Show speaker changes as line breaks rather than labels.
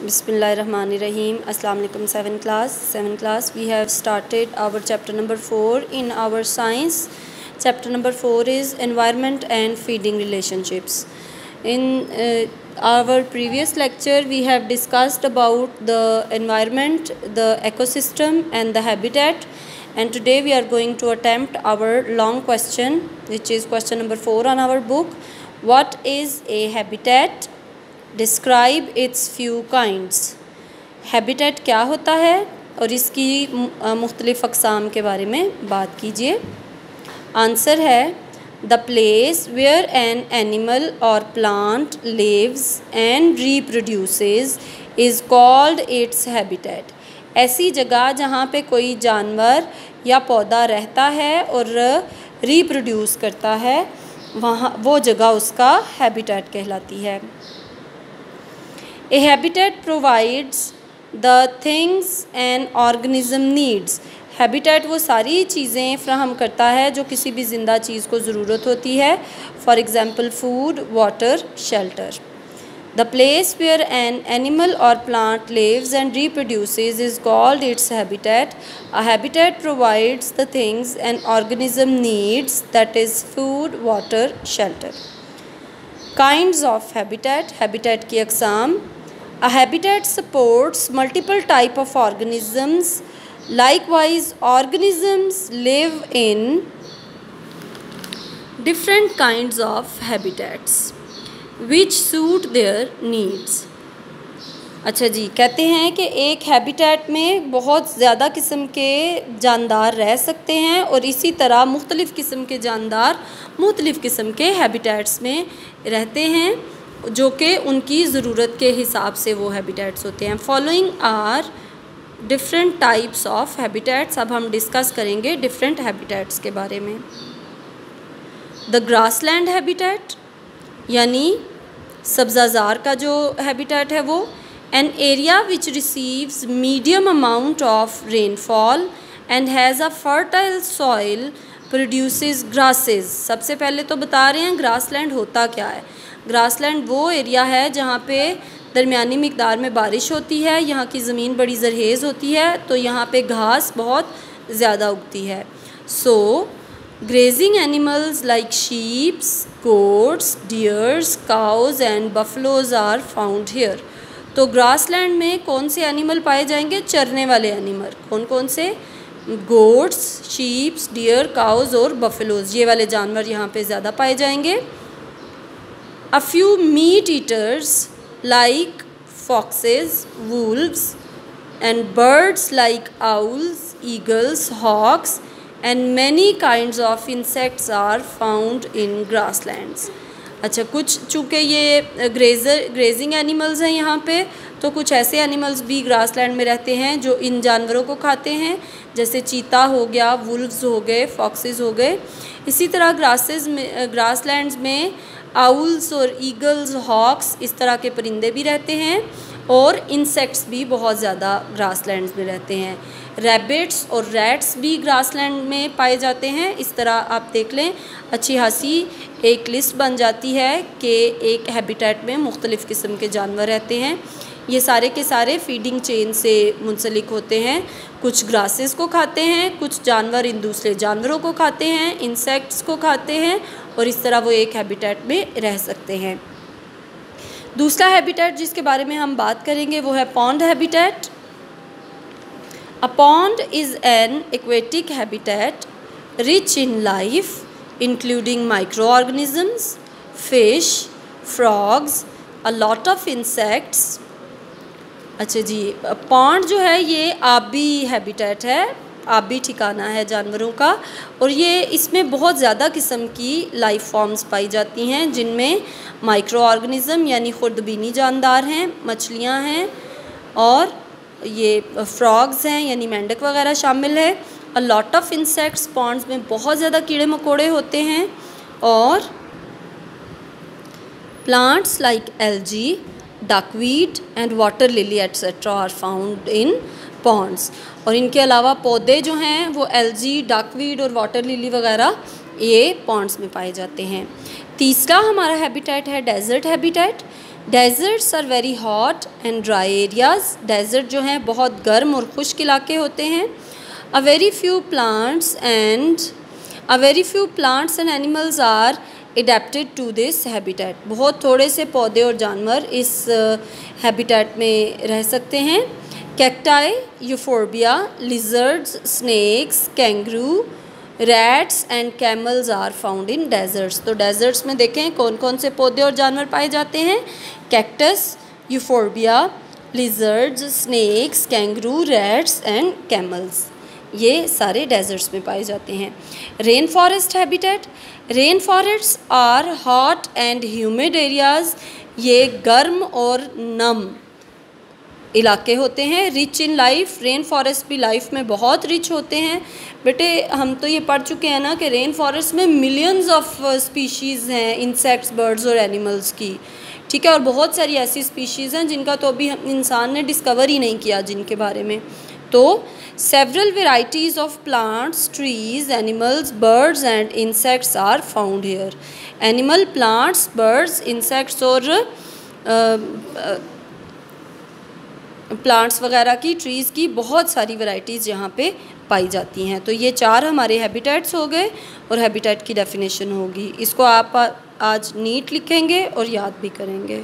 Bismillahirrahmanirrahim. Assalamu alaikum. 7th class. We have started our chapter number 4 in our science. Chapter number 4 is environment and feeding relationships. In our previous lecture, we have discussed about the environment, the ecosystem and the habitat. And today we are going to attempt our long question, which is question number 4 on our book. What is a habitat? Describe its few kinds. Habitat क्या होता है और इसकी मुख्तलिफ़ अक़साम के बारे में बात कीजिए. आंसर है the place where an animal or plant lives and reproduces is called its habitat. ऐसी जगह जहाँ पे कोई जानवर या पौधा रहता है और रीप्रोड्यूस करता है, वहाँ वो जगह उसका हैबिटेट कहलाती है. A habitat provides the things an organism needs. Habitat वो सारी चीज़ें फ्राहम करता है जो किसी भी ज़िंदा चीज़ को ज़रूरत होती है. For example, food, water, shelter. The place where an animal or plant lives and reproduces is called its habitat. A habitat provides the things an organism needs, that is food, water, shelter. Kinds of habitat. Habitat की अक़साम. A habitat supports multiple type of organisms. Likewise, organisms live in different kinds of habitats which suit their needs. अच्छा जी, कहते हैं कि एक habitat में बहुत ज़्यादा किस्म के जानदार रह सकते हैं और इसी तरह मुख्तलिफ़ किस्म के जानदार मुख्तलिफ़ किस्म के हैबिटेट्स में रहते हैं जो कि उनकी ज़रूरत के हिसाब से वो हैबिटेट्स होते हैं. Following are different types of habitats. अब हम डिस्कस करेंगे डिफरेंट हैबिटेट्स के बारे में. द ग्रासलैंड हैबिटेट यानी सब्ज़ाज़ार का जो हैबिटेट है वो. An area which receives medium amount of rainfall and has a fertile soil produces grasses. सबसे पहले तो बता रहे हैं ग्रासलैंड होता क्या है. ग्रासलैंड वो एरिया है जहाँ पे दरमियानी मिक़दार में बारिश होती है, यहाँ की ज़मीन बड़ी ज़रहेज़ होती है, तो यहाँ पे घास बहुत ज़्यादा उगती है. So grazing animals like sheeps, goats, deers, cows and buffaloes are found here. तो ग्रासलैंड में कौन से एनिमल पाए जाएंगे? चरने वाले एनिमल. कौन कौन से? गोट्स, शीप्स, डियर, काउज और बफलोज. ये वाले जानवर यहाँ पे ज़्यादा पाए जाएंगे. A few meat eaters like foxes, wolves and birds like owls, eagles, hawks and many kinds of insects are found in grasslands. अच्छा, कुछ चूँकि ये ग्रेजिंग एनिमल्स हैं यहाँ पे, तो कुछ ऐसे एनिमल्स भी ग्रासलैंड में रहते हैं जो इन जानवरों को खाते हैं, जैसे चीता हो गया, वुल्व्स हो गए, फॉक्सेस हो गए. इसी तरह ग्रासलैंड्स में आउल्स और ईगल्स, हॉक्स, इस तरह के परिंदे भी रहते हैं और इंसेक्ट्स भी बहुत ज़्यादा ग्रासलैंड्स में रहते हैं. रैबिट्स और रैट्स भी ग्रासलैंड में पाए जाते हैं. इस तरह आप देख लें, अच्छी खासी एक लिस्ट बन जाती है कि एक हैबिटेट में मुख्तलिफ़ किस्म के जानवर रहते हैं. ये सारे के सारे फीडिंग चेन से मुंसलिक होते हैं. कुछ ग्रासेस को खाते हैं, कुछ जानवर इन दूसरे जानवरों को खाते हैं, इंसेक्ट्स को खाते हैं और इस तरह वो एक हैबिटेट में रह सकते हैं. दूसरा हैबिटेट जिसके बारे में हम बात करेंगे वो है pond habitat. A pond is an aquatic habitat rich in life including micro organisms, fish, frogs, a lot of insects. अच्छा जी, पॉन्ड जो है ये आबी हैबिटेट है, आबी ठिकाना है जानवरों का, और ये इसमें बहुत ज़्यादा किस्म की लाइफ फॉर्म्स पाई जाती हैं जिनमें माइक्रो ऑर्गेनिज़म यानी खुर्दबीनी जानदार हैं, मछलियाँ हैं और ये फ्रॉग्स हैं यानी मेंढक वगैरह शामिल है. A lot of insects, ponds में बहुत ज़्यादा कीड़े मकोड़े होते हैं. और plants like algae, duckweed and water lily etcetera are found in ponds. और इनके अलावा पौधे जो हैं वो एल्गी, डकवीड और वाटर लिली वगैरह ये पॉन्ड्स में पाए जाते हैं. तीसरा हमारा हैबिटेट है desert habitat. Deserts are very hot and dry areas, desert जो हैं बहुत गर्म और खुश्क इलाके होते हैं। A very few plants and animals are adapted to this habitat, बहुत थोड़े से पौधे और जानवर इस हैबिटेट में रह सकते हैं। Cacti, euphorbia, lizards, snakes, kangaroo, rats and camels are found in deserts. तो डेजर्ट्स में देखें कौन कौन से पौधे और जानवर पाए जाते हैं। Cactus, euphorbia, lizards, snakes, kangaroo, rats and camels, ये सारे डेजर्ट्स में पाए जाते हैं। Rain forest habitat, rain forests are hot and humid areas, ये गर्म और नम इलाके होते हैं। Rich in life, rain forest भी लाइफ में बहुत रिच होते हैं। बेटे हम तो ये पढ़ चुके हैं ना कि रेन फॉरेस्ट में मिलियंस ऑफ स्पीशीज़ हैं इंसेक्ट्स, बर्ड्स और एनिमल्स की, ठीक है। और बहुत सारी ऐसी स्पीशीज़ हैं जिनका तो अभी इंसान ने डिस्कवर ही नहीं किया जिनके बारे में। तो several varieties of plants, trees, animals, birds and insects are found here. Animal, plants, birds, insects और प्लांट्स वगैरह की, ट्रीज़ की बहुत सारी वैरायटीज़ यहाँ पे पाई जाती हैं। तो ये 4 हमारे हैबिटेट्स हो गए और हैबिटेट की डेफिनेशन होगी। इसको आप आज नीट लिखेंगे और याद भी करेंगे।